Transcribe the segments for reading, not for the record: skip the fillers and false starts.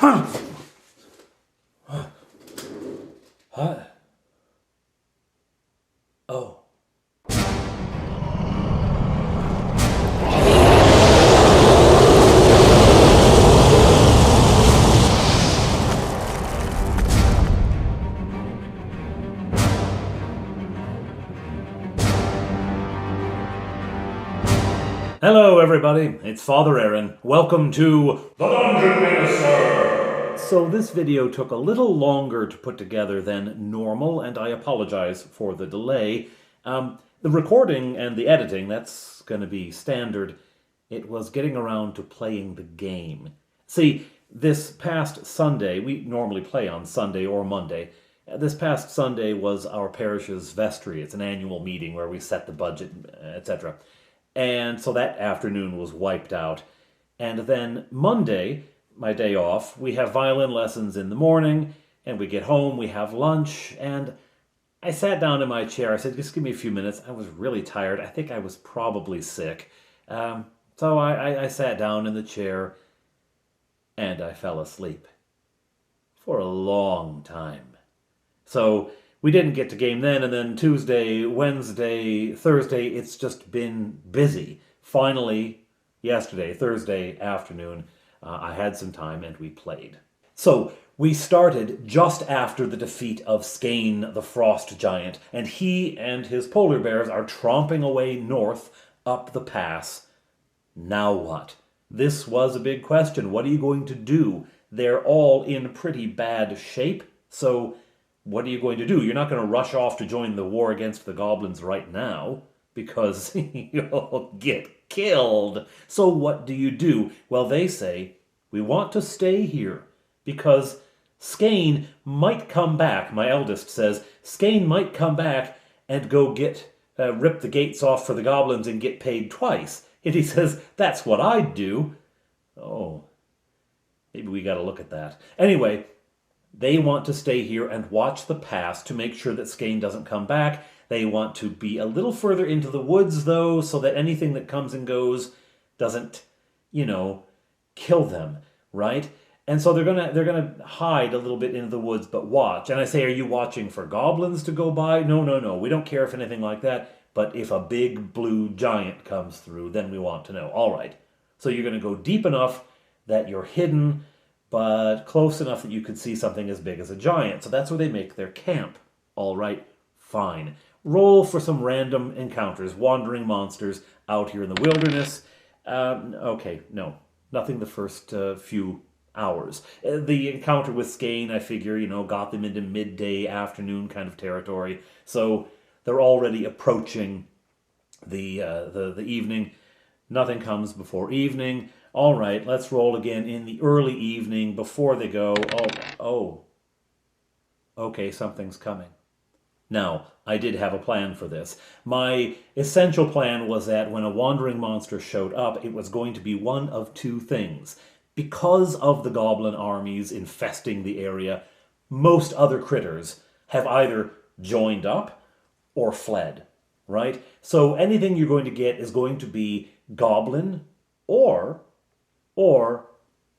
Huh? Oh. Hello, everybody. It's Father Aaron. Welcome to the Dungeon Minister. So this video took a little longer to put together than normal, and I apologize for the delay. The recording and the editing, that's going to be standard. It was getting around to playing the game. See, this past Sunday, we normally play on Sunday or Monday. This past Sunday was our parish's vestry. It's an annual meeting where we set the budget, etc. And so that afternoon was wiped out. And then Monday, my day off, we have violin lessons in the morning, and we get home, we have lunch, and I sat down in my chair. I said, just give me a few minutes. I was really tired. I think I was probably sick. So I sat down in the chair, and I fell asleep for a long time. So we didn't get to game then, and then Tuesday, Wednesday, Thursday, it's just been busy. Finally, yesterday, Thursday afternoon, I had some time and we played. So we started just after the defeat of Skane, the Frost Giant, and he and his polar bears are tromping away north up the pass. Now what? This was a big question. What are you going to do? They're all in pretty bad shape, so what are you going to do? You're not going to rush off to join the war against the goblins right now, because you'll get killed. So what do you do? Well, they say, we want to stay here, because Skane might come back. My eldest says, Skane might come back and go rip the gates off for the goblins and get paid twice. And he says, that's what I'd do. Oh, maybe we got to look at that. Anyway, they want to stay here and watch the pass to make sure that Skane doesn't come back. They want to be a little further into the woods, though, so that anything that comes and goes doesn't, kill them, right? And so they're gonna hide a little bit into the woods, but watch. And I say, are you watching for goblins to go by? No. We don't care if anything like that. But if a big blue giant comes through, then we want to know. All right. So you're going to go deep enough that you're hidden, but close enough that you could see something as big as a giant. So that's where they make their camp. All right, fine. Roll for some random encounters, wandering monsters out here in the wilderness. Okay, no, nothing the first few hours. The encounter with Skane, I figure, got them into midday, afternoon kind of territory. So they're already approaching the evening. Nothing comes before evening. All right, let's roll again in the early evening before they go. Oh. Okay, something's coming. Now, I did have a plan for this. My essential plan was that when a wandering monster showed up, it was going to be one of two things. Because of the goblin armies infesting the area, most other critters have either joined up or fled, right? So anything you're going to get is going to be goblin or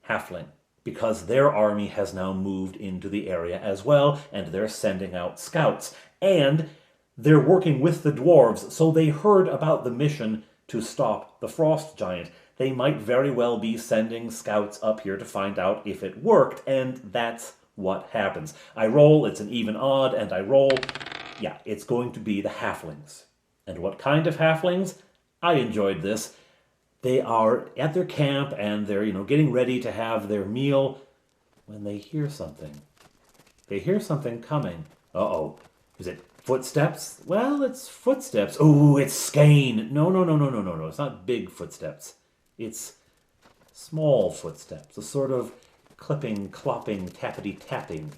halfling, because their army has now moved into the area as well, and they're sending out scouts. And they're working with the dwarves, so they heard about the mission to stop the frost giant. They might very well be sending scouts up here to find out if it worked, and that's what happens. I roll, it's an even odd, and I roll. Yeah, it's going to be the halflings. And what kind of halflings? I enjoyed this. They are at their camp, and they're, getting ready to have their meal when they hear something. They hear something coming. Uh-oh. Is it footsteps? Well, it's footsteps. Oh, it's Skane. No. It's not big footsteps. It's small footsteps. A sort of clipping, clopping, tappity-tapping.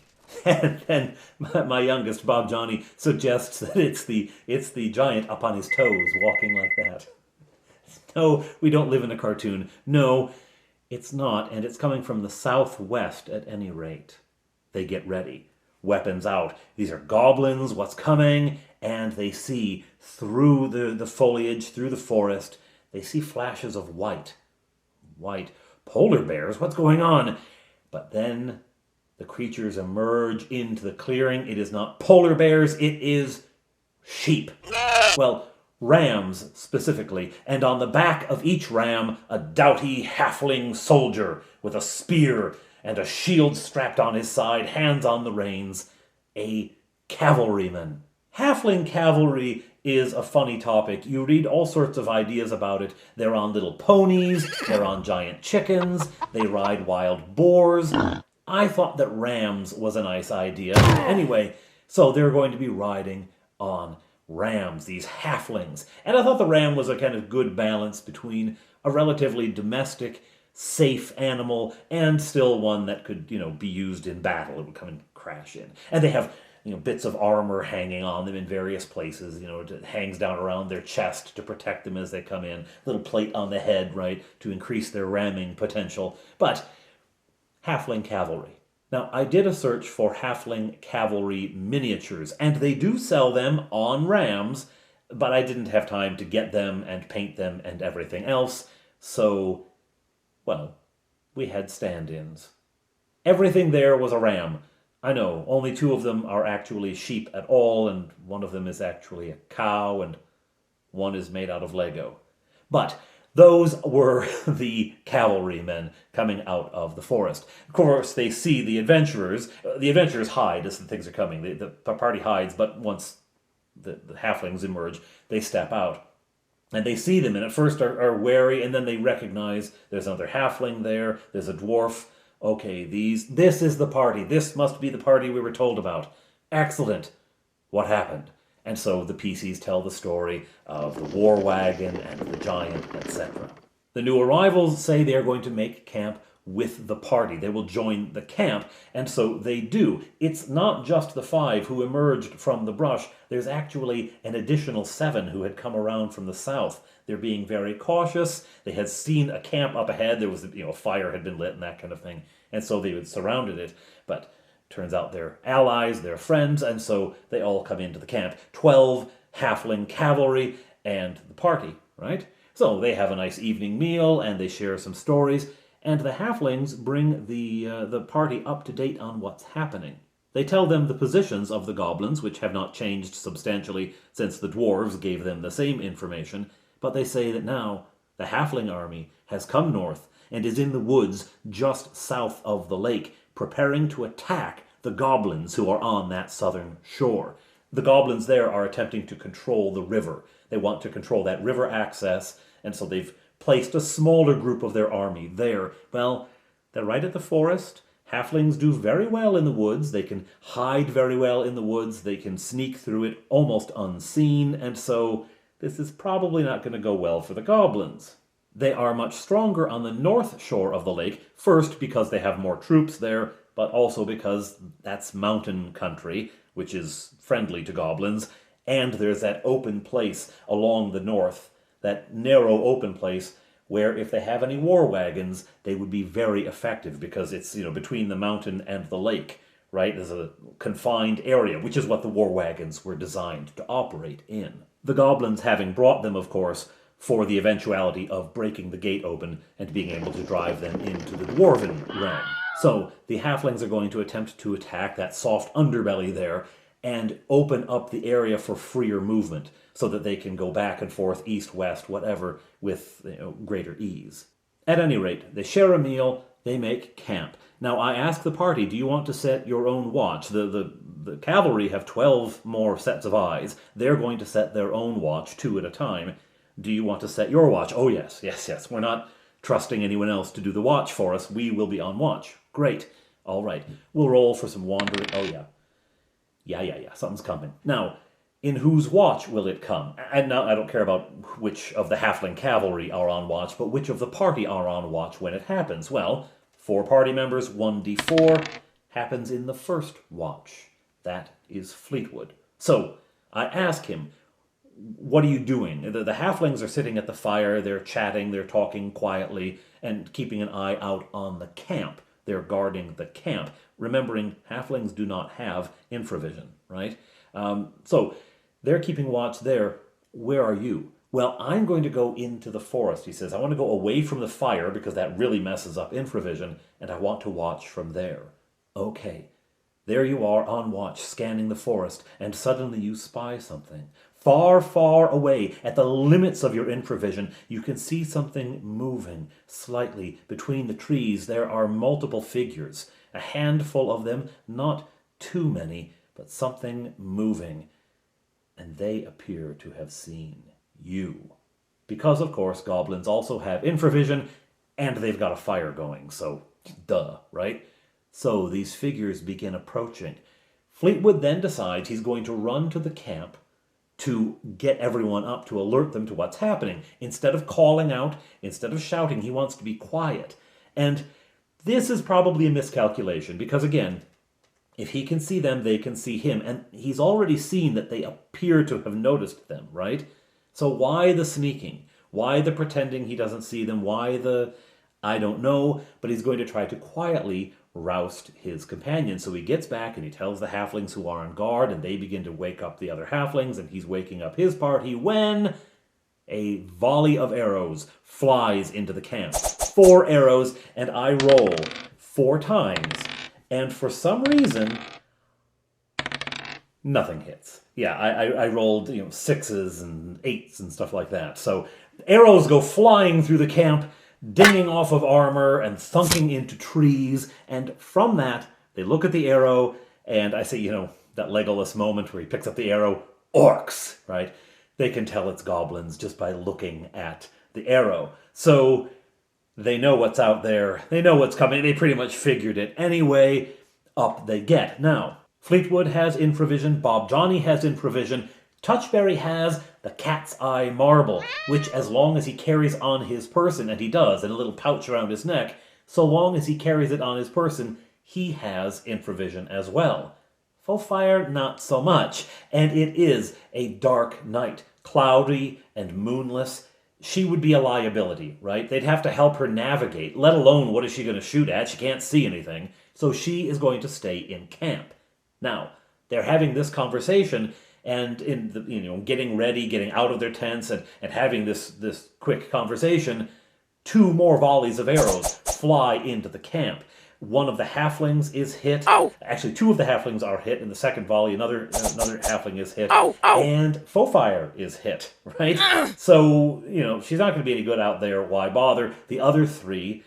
And then my youngest, Bob Johnny, suggests that it's the giant up on his toes walking like that. No, we don't live in a cartoon. No, it's not, and it's coming from the southwest at any rate. They get ready. Weapons out. These are goblins, what's coming? And they see through the foliage, through the forest, they see flashes of white. White. Polar bears, what's going on? But then the creatures emerge into the clearing. It is not polar bears, it is sheep. Well, rams specifically, and on the back of each ram, a doughty halfling soldier with a spear and a shield strapped on his side, hands on the reins, a cavalryman. Halfling cavalry is a funny topic. You read all sorts of ideas about it. They're on little ponies, they're on giant chickens, they ride wild boars. I thought that rams was a nice idea. Anyway, so they're going to be riding on rams, these halflings. And I thought the ram was a kind of good balance between a relatively domestic, safe animal and still one that could, be used in battle. It would come and crash in. And they have, bits of armor hanging on them in various places, it hangs down around their chest to protect them as they come in. Little plate on the head, right, to increase their ramming potential. But halfling cavalry. Now, I did a search for halfling cavalry miniatures, and they do sell them on rams, but I didn't have time to get them and paint them and everything else, so, well, we had stand-ins. Everything there was a ram. I know, only 2 of them are actually sheep at all, and one of them is actually a cow, and one is made out of Lego. But those were the cavalrymen coming out of the forest. Of course, they see the adventurers. The adventurers hide as the things are coming. The party hides, but once the halflings emerge, they step out. And they see them, and at first are wary, and then they recognize there's another halfling there, there's a dwarf. Okay, this is the party. This must be the party we were told about. Excellent. What happened? And so the PCs tell the story of the war wagon and the giant, etc. The new arrivals say they are going to make camp with the party. They will join the camp, and so they do. It's not just the 5 who emerged from the brush. There's actually an additional 7 who had come around from the south. They're being very cautious. They had seen a camp up ahead. There was, a fire had been lit and that kind of thing, and so they had surrounded it. But turns out they're allies, they're friends, and so they all come into the camp. 12 halfling cavalry and the party, right? So they have a nice evening meal, and they share some stories, and the halflings bring the party up to date on what's happening. They tell them the positions of the goblins, which have not changed substantially since the dwarves gave them the same information, but they say that now the halfling army has come north and is in the woods just south of the lake, preparing to attack the goblins who are on that southern shore. The goblins there are attempting to control the river. They want to control that river access, and so they've placed a smaller group of their army there. Well, they're right at the forest. Halflings do very well in the woods. They can hide very well in the woods. They can sneak through it almost unseen, and so this is probably not going to go well for the goblins. They are much stronger on the north shore of the lake, first because they have more troops there, but also because that's mountain country, which is friendly to goblins, and there's that open place along the north, that narrow open place where if they have any war wagons, they would be very effective because it's, between the mountain and the lake, right? There's a confined area, which is what the war wagons were designed to operate in. The goblins having brought them, of course, for the eventuality of breaking the gate open and being able to drive them into the Dwarven realm. So the halflings are going to attempt to attack that soft underbelly there and open up the area for freer movement so that they can go back and forth, east, west, whatever, with greater ease. At any rate, they share a meal, they make camp. Now, I ask the party, do you want to set your own watch? The cavalry have 12 more sets of eyes. They're going to set their own watch, 2 at a time. Do you want to set your watch? Oh, yes. We're not trusting anyone else to do the watch for us. We will be on watch. Great. All right. We'll roll for some wandering. Oh, yeah. Yeah. Something's coming. Now, in whose watch will it come? And now I don't care about which of the halfling cavalry are on watch, but which of the party are on watch when it happens. Well, 4 party members, 1d4, happens in the first watch. That is Fleetwood. So, I ask him, what are you doing? The halflings are sitting at the fire, they're chatting, they're talking quietly, and keeping an eye out on the camp. They're guarding the camp, remembering halflings do not have infravision, right? So they're keeping watch there. Where are you? Well, I'm going to go into the forest, he says. I want to go away from the fire because that really messes up infravision, and I want to watch from there. Okay. There you are on watch, scanning the forest, and suddenly you spy something. Far, far away, at the limits of your infravision, you can see something moving slightly between the trees. There are multiple figures, a handful of them, not too many, but something moving. And they appear to have seen you. Because, of course, goblins also have infravision, and they've got a fire going, so duh, right? So these figures begin approaching. Fleetwood then decides he's going to run to the camp to get everyone up, to alert them to what's happening. Instead of calling out, instead of shouting, he wants to be quiet. And this is probably a miscalculation, because again, if he can see them, they can see him. And he's already seen that they appear to have noticed them, right? So why the sneaking? Why the pretending he doesn't see them? Why the, I don't know, but he's going to try to quietly roust his companion. So he gets back and he tells the halflings who are on guard, and they begin to wake up the other halflings, and he's waking up his party when a volley of arrows flies into the camp. 4 arrows, and I roll 4 times. And for some reason, nothing hits. Yeah, I rolled 6s and 8s and stuff like that. So arrows go flying through the camp, dinging off of armor and thunking into trees. And from that, they look at the arrow, and I say, that Legolas moment where he picks up the arrow, orcs, right? They can tell it's goblins just by looking at the arrow. So they know what's out there. They know what's coming. They pretty much figured it anyway. Up they get. Now, Fleetwood has infravision. Bob Johnny has infravision. Touchberry has the cat's eye marble, which as long as he carries on his person, and he does, in a little pouch around his neck, so long as he carries it on his person, he has infravision as well. Fire, not so much. And it is a dark night, cloudy and moonless. She would be a liability, right? They'd have to help her navigate, let alone what is she going to shoot at? She can't see anything. So she is going to stay in camp. Now, they're having this conversation, and in the, getting ready, getting out of their tents, and having this quick conversation, 2 more volleys of arrows fly into the camp. One of the halflings is hit. Ow! Actually, 2 of the halflings are hit. In the second volley, another halfling is hit. Ow! Ow! And Fire is hit, right? So, she's not going to be any good out there. Why bother? The other 3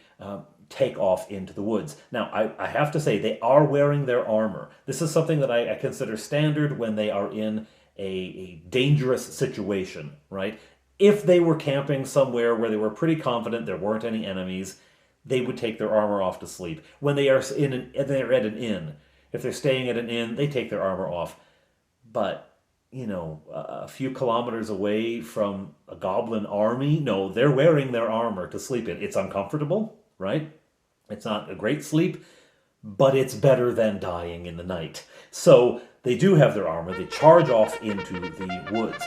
take off into the woods. Now, I have to say, they are wearing their armor. This is something that I consider standard when they are in a dangerous situation, right? If they were camping somewhere where they were pretty confident there weren't any enemies, they would take their armor off to sleep. When they are they're at an inn, if they're staying at an inn, they take their armor off. But, a few kilometers away from a goblin army, no, they're wearing their armor to sleep in. It's uncomfortable, right? It's not a great sleep, but it's better than dying in the night. So they do have their armor. They charge off into the woods.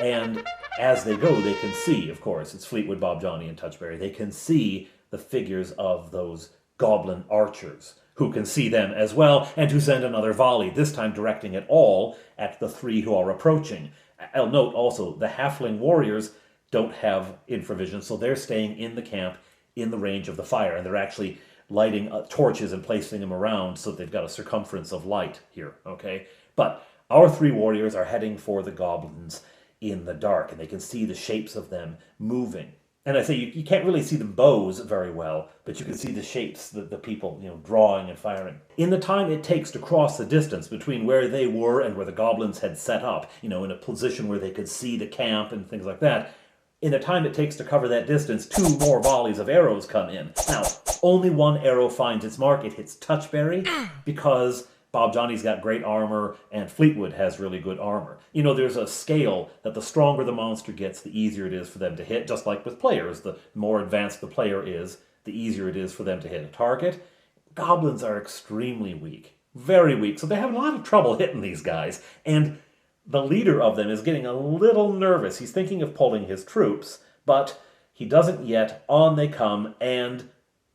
And as they go, they can see, of course, it's Fleetwood, Bob Johnny, and Touchberry. They can see the figures of those goblin archers, who can see them as well, and who send another volley, this time directing it all at the 3 who are approaching. I'll note also, the halfling warriors don't have infravision, so they're staying in the camp in the range of the fire, and they're actually lighting torches and placing them around so they've got a circumference of light here, okay? But our 3 warriors are heading for the goblins in the dark, and they can see the shapes of them moving. And I say you can't really see the bows very well, but you can see the shapes, the people, drawing and firing. In the time it takes to cross the distance between where they were and where the goblins had set up, in a position where they could see the camp and things like that, in the time it takes to cover that distance, 2 more volleys of arrows come in. Now, only 1 arrow finds its mark. It hits Touchberry because Bob Johnny's got great armor, and Fleetwood has really good armor. There's a scale that the stronger the monster gets, the easier it is for them to hit, just like with players. The more advanced the player is, the easier it is for them to hit a target. Goblins are extremely weak, very weak, so they have a lot of trouble hitting these guys. And the leader of them is getting a little nervous. He's thinking of pulling his troops, but he doesn't yet. On they come, and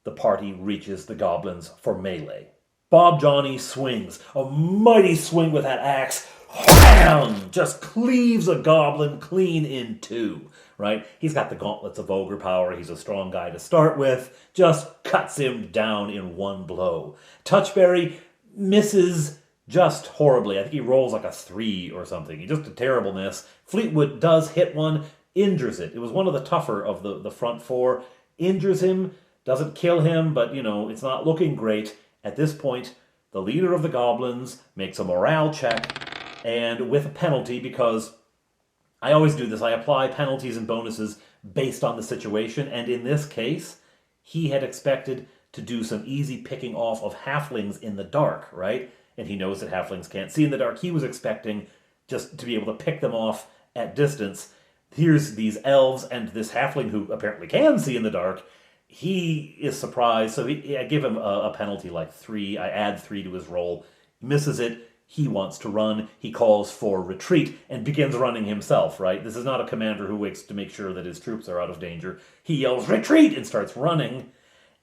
the party reaches the goblins for melee. Bob Johnny swings, a mighty swing with that axe, wham! Just cleaves a goblin clean in 2. right? He's got the gauntlets of ogre power. He's a strong guy to start with. Just cuts him down in one blow. Touchberry misses just horribly. I think he rolls like a 3 or something. He just a terrible miss. Fleetwood does hit one, injures it. It was one of the tougher of the front four. Injures him, doesn't kill him, but, it's not looking great. At this point, the leader of the goblins makes a morale check, and with a penalty, because I always do this, I apply penalties and bonuses based on the situation, and in this case, he had expected to do some easy picking off of halflings in the dark, right? And he knows that halflings can't see in the dark. He was expecting just to be able to pick them off at distance. Here's these elves and this halfling who apparently can see in the dark. He is surprised, so I give him a penalty like 3. I add 3 to his roll. He misses it. He wants to run. He calls for retreat and begins running himself, right? This is not a commander who waits to make sure that his troops are out of danger. He yells, "Retreat!" and starts running.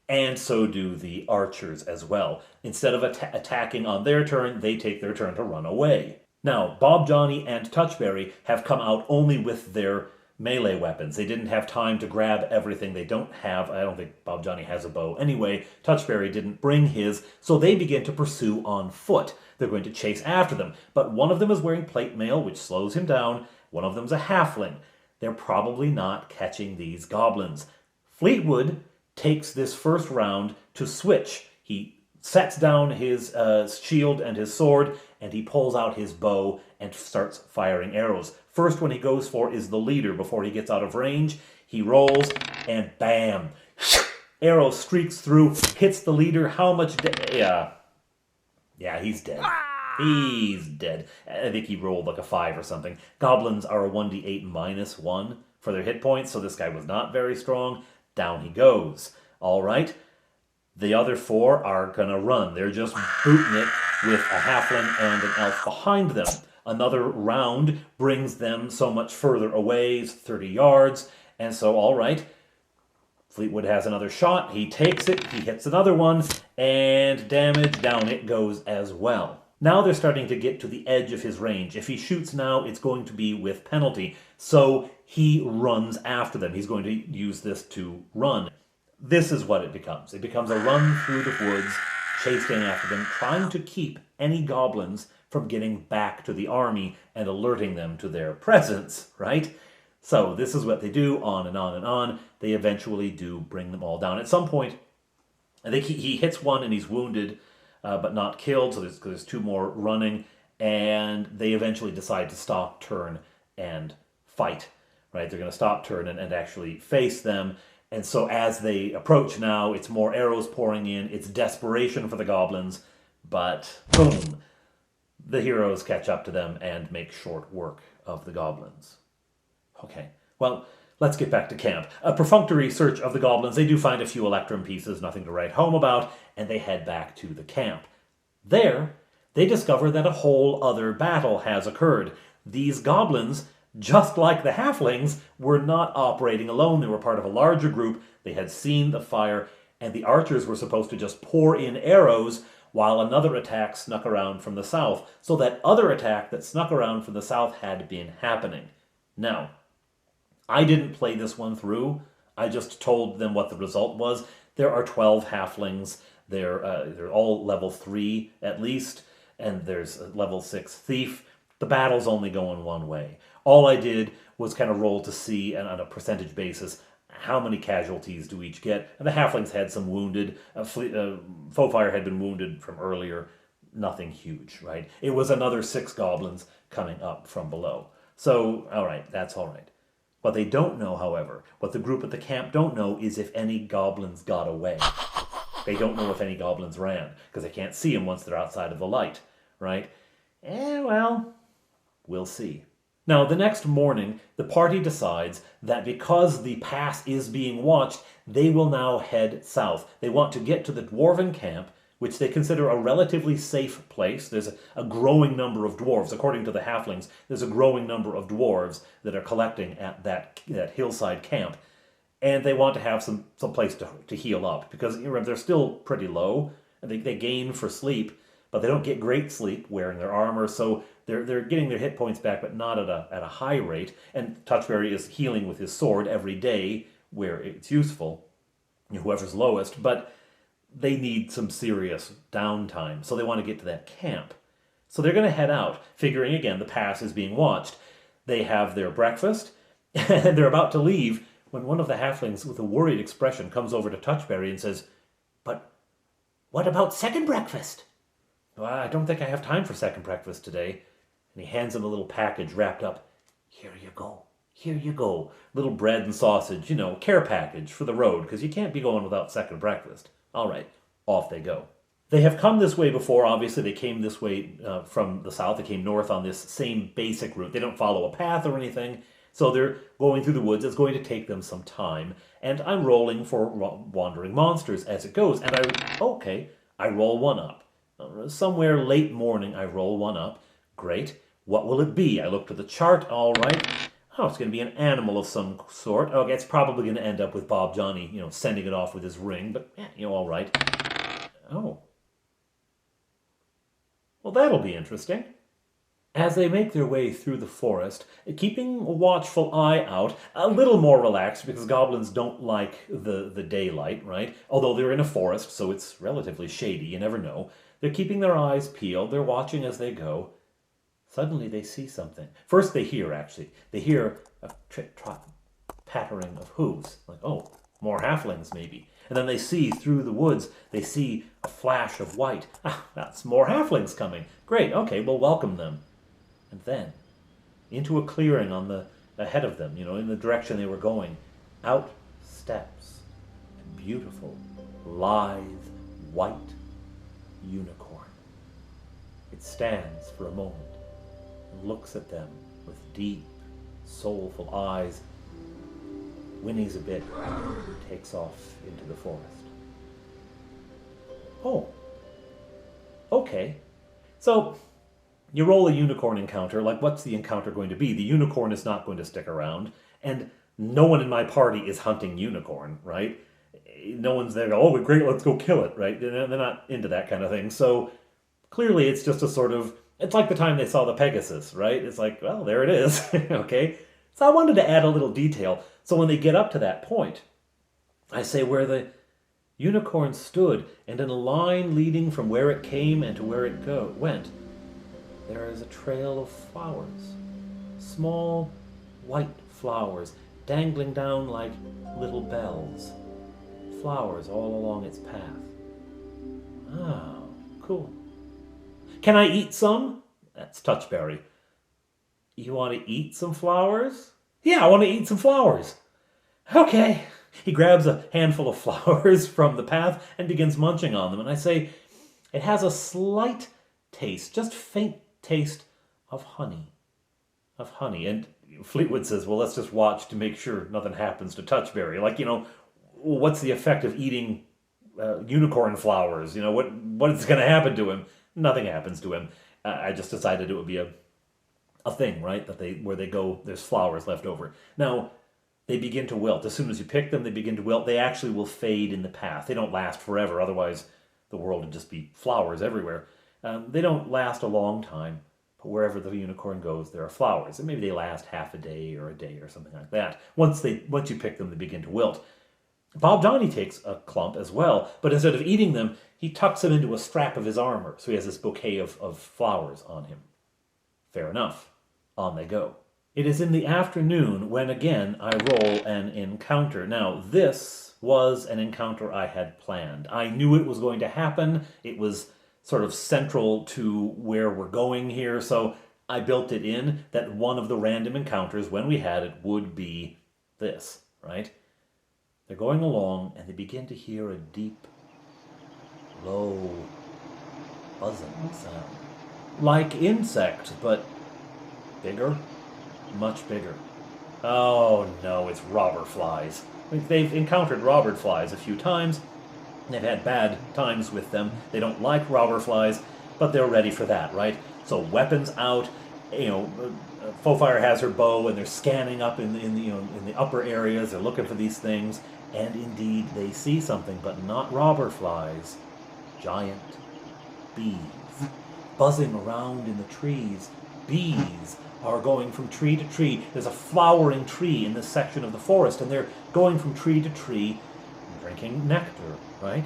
And so do the archers as well. Instead of attacking on their turn, they take their turn to run away. Now, Bob, Johnny, and Touchberry have come out only with their melee weapons. They didn't have time to grab everything. They don't have, I don't think Bob Johnny has a bow anyway. Touchberry didn't bring his, so they begin to pursue on foot. They're going to chase after them. But one of them is wearing plate mail, which slows him down. One of them's a halfling. They're probably not catching these goblins. Fleetwood takes this first round to switch. He sets down his shield and his sword, and he pulls out his bow and starts firing arrows. First one he goes for is the leader before he gets out of range. He rolls, and bam! Arrow streaks through, hits the leader. How much Yeah, he's dead. He's dead. I think he rolled like a 5 or something. Goblins are a 1d8 -1 for their hit points, so this guy was not very strong. Down he goes. All right. The other 4 are going to run. They're just booting it with a halfling and an elf behind them. Another round brings them so much further away, 30 yards. And so, all right, Fleetwood has another shot. He takes it. He hits another one. And damage, down it goes as well. Now they're starting to get to the edge of his range. If he shoots now, it's going to be with penalty. So he runs after them. He's going to use this to run. This is what it becomes. It becomes a run through the woods, chasing after them, trying to keep any goblins from getting back to the army and alerting them to their presence, right? So this is what they do, on and on and on. They eventually do bring them all down. At some point, I think he hits one and he's wounded, but not killed, so there's 2 more running, and they eventually decide to stop, turn, and fight, right? They're going to stop, turn, and actually face them. And so as they approach now, it's more arrows pouring in. It's desperation for the goblins, but boom, the heroes catch up to them and make short work of the goblins. Okay, well, let's get back to camp. A perfunctory search of the goblins. They do find a few electrum pieces, nothing to write home about, and they head back to the camp. There, they discover that a whole other battle has occurred. These goblins, just like the halflings, were not operating alone. They were part of a larger group. They had seen the fire, and the archers were supposed to just pour in arrows while another attack snuck around from the south. So that other attack that snuck around from the south had been happening. Now, I didn't play this one through. I just told them what the result was. There are 12 halflings. They're all level 3 at least, and there's a level 6 thief. The battle's only going one way. All I did was kind of roll to see, and on a percentage basis, how many casualties do each get. And the halflings had some wounded. Foefire had been wounded from earlier. Nothing huge, right? It was another 6 goblins coming up from below. So, all right, that's all right. What they don't know, however, what the group at the camp don't know, is if any goblins got away. They don't know if any goblins ran, because they can't see them once they're outside of the light, right? Well, we'll see. Now, the next morning, the party decides that because the pass is being watched, they will now head south. They want to get to the Dwarven camp, which they consider a relatively safe place. There's a growing number of dwarves. According to the halflings, there's a growing number of dwarves that are collecting at that hillside camp. And they want to have some place to heal up, because remember, they're still pretty low, and they gain for sleep, but they don't get great sleep wearing their armor, so they're getting their hit points back, but not at a high rate. And Touchberry is healing with his sword every day where it's useful, whoever's lowest, but they need some serious downtime, so they want to get to that camp. So they're going to head out, figuring again the pass is being watched. They have their breakfast, and they're about to leave when one of the halflings with a worried expression comes over to Touchberry and says, "But what about second breakfast?" "Well, I don't think I have time for second breakfast today." And he hands him a little package wrapped up. "Here you go. Here you go. Little bread and sausage, care package for the road, because you can't be going without second breakfast." All right, off they go. They have come this way before. Obviously, they came this way from the south. They came north on this same basic route. They don't follow a path or anything, so they're going through the woods. It's going to take them some time, and I'm rolling for wandering monsters as it goes. And I roll one up. Somewhere late morning, I roll one up. Great. What will it be? I looked at the chart. All right. Oh, it's going to be an animal of some sort. Okay, it's probably going to end up with Bob Johnny, sending it off with his ring, but, all right. Oh. Well, that'll be interesting. As they make their way through the forest, keeping a watchful eye out, a little more relaxed because goblins don't like the daylight, right? Although they're in a forest, so it's relatively shady, you never know. They're keeping their eyes peeled, they're watching as they go. Suddenly they see something. First they hear, actually. They hear a trip-trot pattering of hooves. Like, oh, more halflings maybe. And then they see through the woods, they see a flash of white. Ah, that's more halflings coming. Great, okay, we'll welcome them. And then, into a clearing ahead of them, in the direction they were going, out steps a beautiful, lithe, white unicorn. It stands for a moment and looks at them with deep, soulful eyes, whinnies a bit, and takes off into the forest. Oh, okay. So, you roll a unicorn encounter, like what's the encounter going to be? The unicorn is not going to stick around, and no one in my party is hunting unicorn, right? No one's there, oh, great, let's go kill it, right? They're not into that kind of thing. So clearly it's just a sort of, it's like the time they saw the Pegasus, right? It's like, well, there it is, okay? So I wanted to add a little detail. So when they get up to that point, I say where the unicorn stood, and in a line leading from where it came and to where it went, there is a trail of flowers, small white flowers, dangling down like little bells. Flowers all along its path. Oh, cool. Can I eat some? That's Touchberry. You want to eat some flowers? Yeah, I want to eat some flowers. Okay. He grabs a handful of flowers from the path and begins munching on them. And I say, it has a slight taste, just faint taste of honey. Of honey. And Fleetwood says, well, let's just watch to make sure nothing happens to Touchberry. Like, what's the effect of eating unicorn flowers? What is going to happen to him? Nothing happens to him. I just decided it would be a thing, right? Where they go, there's flowers left over. Now, they begin to wilt. As soon as you pick them, they begin to wilt. They actually will fade in the path. They don't last forever. Otherwise, the world would just be flowers everywhere. They don't last a long time, but wherever the unicorn goes, there are flowers. And maybe they last half a day or something like that. Once you pick them, they begin to wilt. Bob Johnny takes a clump as well, but instead of eating them, he tucks them into a strap of his armor. So he has this bouquet of flowers on him. Fair enough. On they go. It is in the afternoon when again I roll an encounter. Now this was an encounter I had planned. I knew it was going to happen. It was sort of central to where we're going here, so I built it in that one of the random encounters, when we had it, would be this, right? They're going along, and they begin to hear a deep, low, buzzing sound. Like insects, but bigger, much bigger. Oh no, it's robber flies. They've encountered robber flies a few times. They've had bad times with them. They don't like robber flies, but they're ready for that, right? So weapons out. Fofire has her bow, and they're scanning up in the upper areas. They're looking for these things, and indeed they see something, but not robber flies. Giant bees. buzzing around in the trees. Bees are going from tree to tree. There's a flowering tree in this section of the forest, and they're going from tree to tree, drinking nectar, right?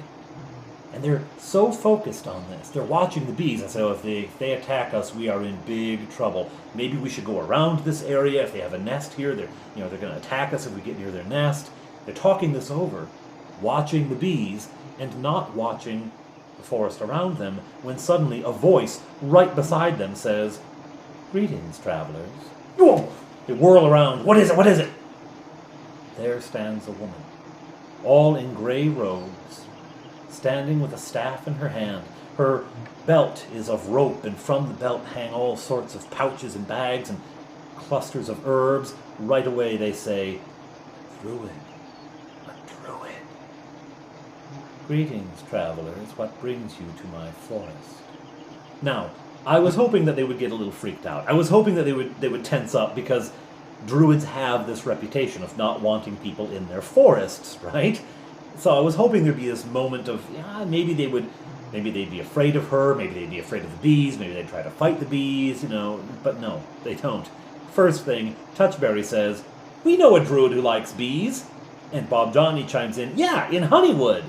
And they're so focused on this. They're watching the bees, and so if they attack us, we are in big trouble. Maybe we should go around this area. If they have a nest here, they're going to attack us if we get near their nest. They're talking this over, watching the bees, and not watching the forest around them, when suddenly a voice right beside them says, "Greetings, travelers." Whoa! They whirl around. What is it? What is it? There stands a woman, all in gray robes, standing with a staff in her hand. Her belt is of rope, and from the belt hang all sorts of pouches and bags and clusters of herbs. Right away they say, "Druid, a druid." "Greetings, travelers. What brings you to my forest?" Now, I was hoping that they would get a little freaked out. I was hoping that they would tense up, because druids have this reputation of not wanting people in their forests, right? So I was hoping there'd be this moment of, maybe they'd be afraid of her, maybe they'd be afraid of the bees, maybe they'd try to fight the bees, but no, they don't. First thing, Touchberry says, "We know a druid who likes bees." And Bob Johnny chimes in, "Yeah, in Honeywood."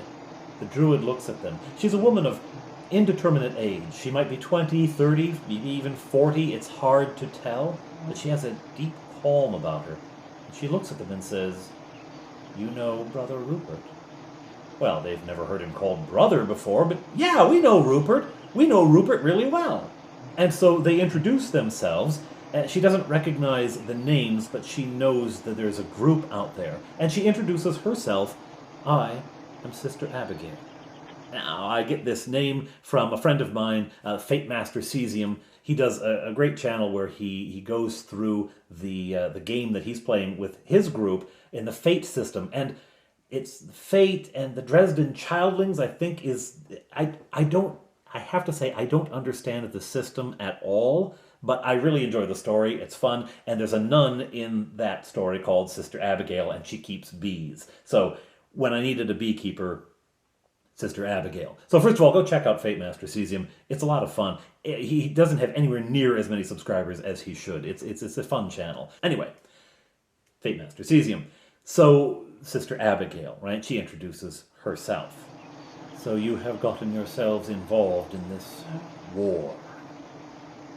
The druid looks at them. She's a woman of indeterminate age. She might be 20, 30, maybe even 40. It's hard to tell, but she has a deep calm about her. And she looks at them and says, "You know Brother Rupert?" Well, they've never heard him called brother before, but yeah, we know Rupert. We know Rupert really well. And so they introduce themselves. She doesn't recognize the names, but she knows that there's a group out there. And she introduces herself. "I am Sister Abigail." Now, I get this name from a friend of mine, Fate Master Cesium. He does a great channel where he goes through the game that he's playing with his group in the Fate system. And it's Fate and the Dresden Childlings, I think, I have to say, I don't understand the system at all, but I really enjoy the story. It's fun. And there's a nun in that story called Sister Abigail, and she keeps bees. So when I needed a beekeeper, Sister Abigail. So first of all, go check out Fate Master Cesium. It's a lot of fun. He doesn't have anywhere near as many subscribers as he should. It's a fun channel. Anyway, Fate Master Cesium. So Sister Abigail, right? She introduces herself. "So you have gotten yourselves involved in this war."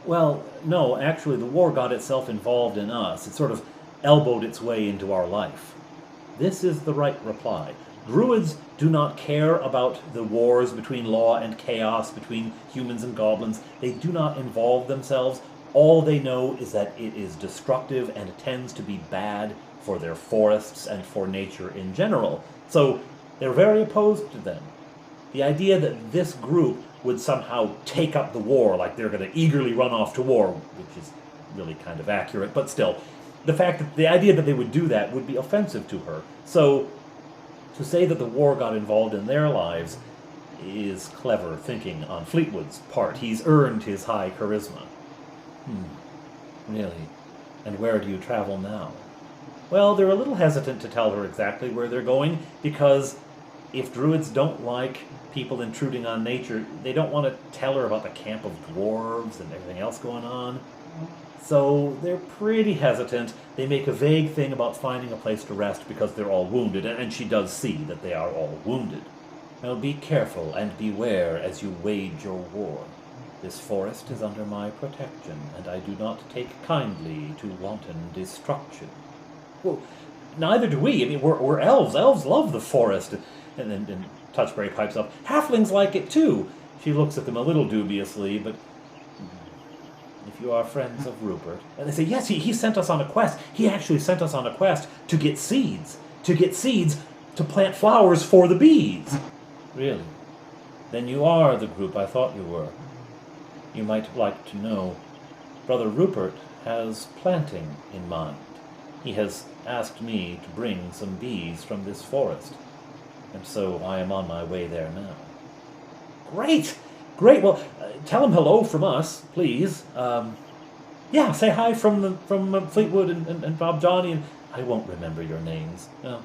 Well, no, actually the war got itself involved in us. It sort of elbowed its way into our life. This is the right reply. Druids do not care about the wars between law and chaos, between humans and goblins. They do not involve themselves. All they know is that it is destructive and tends to be bad for their forests and for nature in general. So they're very opposed to them. The idea that this group would somehow take up the war, like they're going to eagerly run off to war, which is really kind of accurate, but still, the idea that they would do that would be offensive to her. So to say that the war got involved in their lives is clever thinking on Fleetwood's part. He's earned his high charisma. Really? And where do you travel now? Well, they're a little hesitant to tell her exactly where they're going, because if druids don't like people intruding on nature, they don't want to tell her about the camp of dwarves and everything else going on. So they're pretty hesitant. They make a vague thing about finding a place to rest because they're all wounded, and she does see that they are all wounded. Now be careful and beware as you wage your war. This forest is under my protection, and I do not take kindly to wanton destruction. Well, neither do we. I mean, we're elves. Elves love the forest. And then Touchberry pipes up, "Halflings like it too." She looks at them a little dubiously, but "If you are friends of Rupert..." And they say, "Yes, he sent us on a quest. He actually sent us on a quest to get seeds. To get seeds to plant flowers for the bees." "Really? Then you are the group I thought you were. You might like to know, Brother Rupert has planting in mind. He has asked me to bring some bees from this forest, and so I am on my way there now." Great! Great! Well, tell him hello from us, please. Yeah, say hi from Fleetwood and Bob Johnny, and I won't remember your names. No,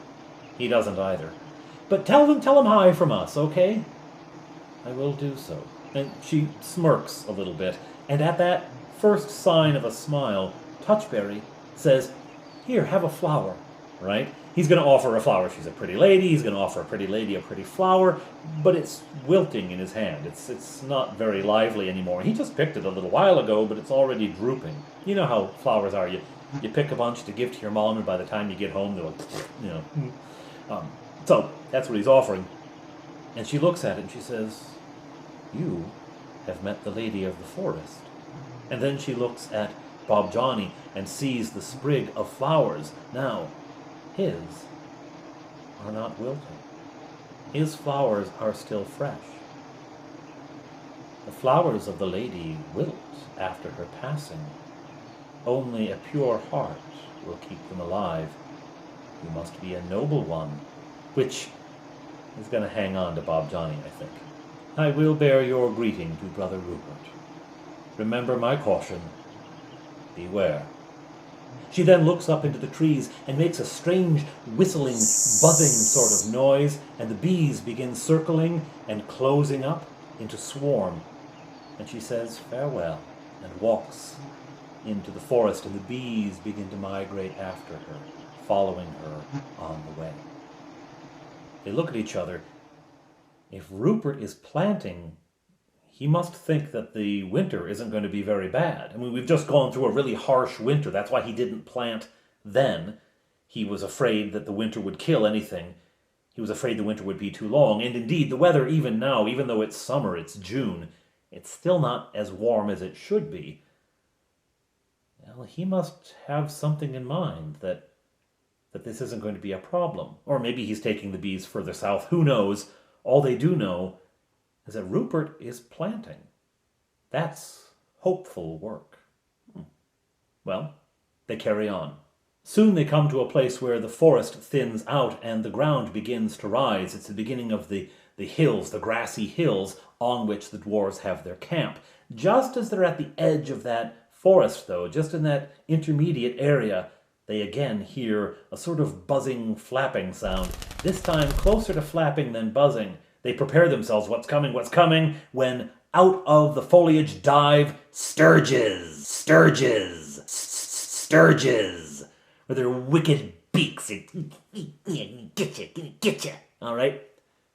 he doesn't either. But tell him hi from us, okay? I will do so. And she smirks a little bit, and at that first sign of a smile, Touchberry says, "Here, have a flower," right? He's going to offer a flower. She's a pretty lady. He's going to offer a pretty lady a pretty flower, but it's wilting in his hand. It's not very lively anymore. He just picked it a little while ago, but it's already drooping. You know how flowers are. You pick a bunch to give to your mom, and by the time you get home, they're like, you know. So that's what he's offering. And she looks at it and she says, "You have met the lady of the forest." And then she looks at Bob Johnny and sees the sprig of flowers. Now, his are not wilting. His flowers are still fresh. The flowers of the lady wilt after her passing. Only a pure heart will keep them alive. You must be a noble one, which is going to hang on to Bob Johnny, I think. I will bear your greeting to Brother Rupert. Remember my caution. Beware. She then looks up into the trees and makes a strange whistling, buzzing sort of noise, and the bees begin circling and closing up into swarm. And she says farewell and walks into the forest, and the bees begin to migrate after her, following her on the way. They look at each other. If Rupert is planting, he must think that the winter isn't going to be very bad. I mean, we've just gone through a really harsh winter. That's why he didn't plant then. He was afraid that the winter would kill anything. He was afraid the winter would be too long. And indeed, the weather even now, even though it's summer, it's June, it's still not as warm as it should be. Well, he must have something in mind that this isn't going to be a problem. Or maybe he's taking the bees further south. Who knows? All they do know is that Rupert is planting. That's hopeful work. Well, they carry on. Soon they come to a place where the forest thins out and the ground begins to rise. It's the beginning of the hills, the grassy hills on which the dwarves have their camp. Just as they're at the edge of that forest, though, just in that intermediate area, they again hear a sort of buzzing, flapping sound. This time closer to flapping than buzzing. They prepare themselves. What's coming? What's coming? When out of the foliage dive Sturges. Sturges. Sturges. With their wicked beaks. Get you. All right?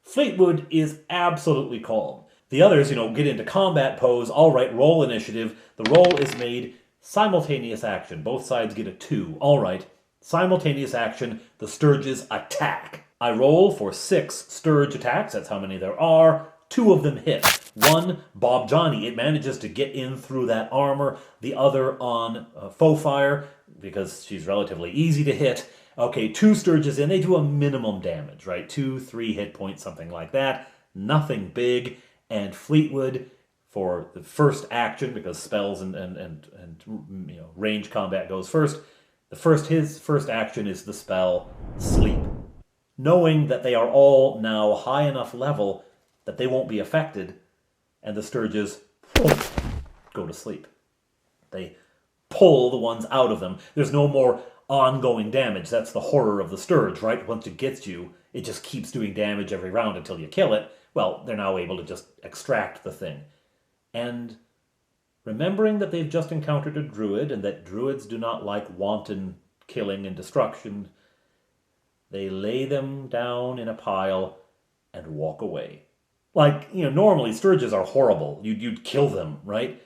Fleetwood is absolutely calm. The others, get into combat pose. All right, roll initiative. The roll is made simultaneous action. Both sides get a 2. All right. Simultaneous action. The Sturges attack. I roll for 6 Sturge attacks. That's how many there are. 2 of them hit. 1, Bob Johnny. It manages to get in through that armor. The other on foe fire, because she's relatively easy to hit. Okay, 2 Sturges in. They do a minimum damage, right? 2, 3 hit points, something like that. Nothing big. And Fleetwood, for the first action, because spells and range combat goes first, his first action is the spell Sleep. Knowing that they are all now high enough level that they won't be affected, and the Sturges go to sleep. They pull the ones out of them. There's no more ongoing damage. That's the horror of the Sturge, right? Once it gets you, it just keeps doing damage every round until you kill it. Well, they're now able to just extract the thing. And remembering that they've just encountered a druid, and that druids do not like wanton killing and destruction, they lay them down in a pile and walk away. Like, normally Sturges are horrible. You'd kill them, right?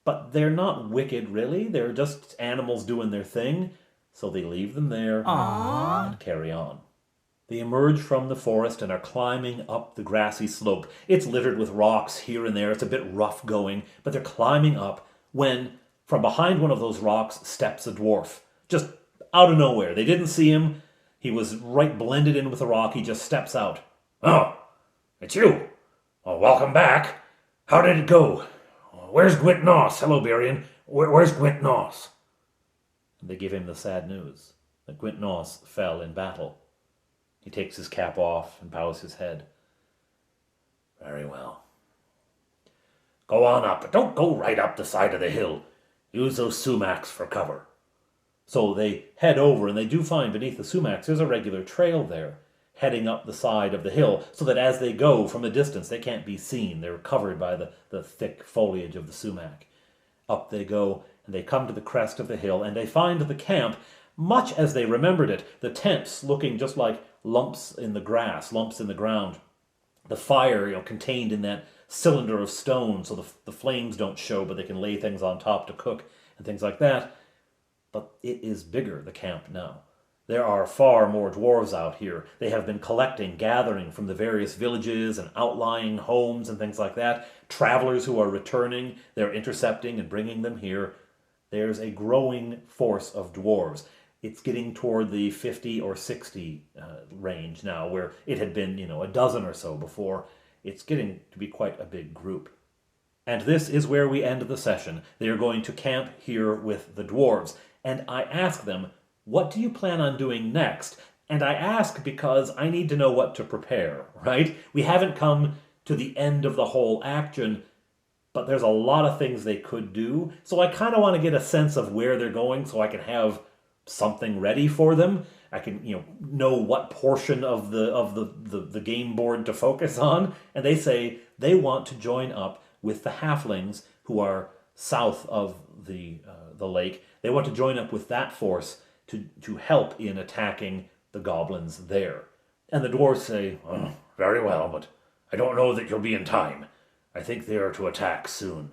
But they're not wicked, really. They're just animals doing their thing. So they leave them there and carry on. They emerge from the forest and are climbing up the grassy slope. It's littered with rocks here and there. It's a bit rough going, but they're climbing up when, from behind one of those rocks, steps a dwarf. Just out of nowhere. They didn't see him. He was right blended in with the rock. He just steps out. "Oh, it's you. Well, welcome back. How did it go? Where's Gwent Noss? Hello, Barian. Where's Gwent Noss?" And they give him the sad news that Gwent Noss fell in battle. He takes his cap off and bows his head. "Very well. Go on up, but don't go right up the side of the hill. Use those sumacs for cover." So they head over, and they do find beneath the sumacs there's a regular trail there. heading up the side of the hill, so that as they go from a distance, they can't be seen. They're covered by the thick foliage of the sumac. Up they go, and they come to the crest of the hill, and they find the camp much as they remembered it. The tents looking just like lumps in the grass, lumps in the ground. The fire, contained in that cylinder of stone, so the flames don't show, but they can lay things on top to cook and things like that. But it is bigger, the camp now. There are far more dwarves out here. They have been collecting, gathering from the various villages and outlying homes and things like that. Travelers who are returning, they're intercepting and bringing them here. There's a growing force of dwarves. It's getting toward the 50 or 60 range now, where it had been, a dozen or so before. It's getting to be quite a big group. And this is where we end the session. They are going to camp here with the dwarves. And I ask them, what do you plan on doing next? And I ask because I need to know what to prepare, right? We haven't come to the end of the whole action, but there's a lot of things they could do. So I kind of want to get a sense of where they're going so I can have something ready for them. I can, know what portion of the game board to focus on. And they say they want to join up with the halflings who are south of the lake. They want to join up with that force to help in attacking the goblins there. And the dwarves say, oh, very well, but I don't know that you'll be in time. I think they are to attack soon.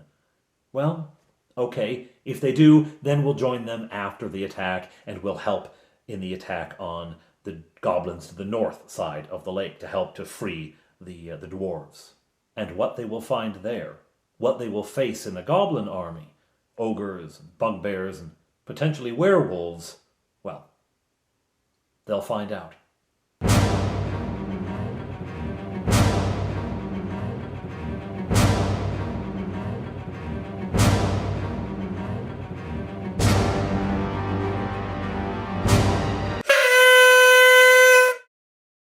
Well, okay, if they do, then we'll join them after the attack, and we'll help in the attack on the goblins to the north side of the lake to help to free the dwarves. And what they will find there, what they will face in the goblin army, ogres and bugbears and potentially werewolves, well, they'll find out.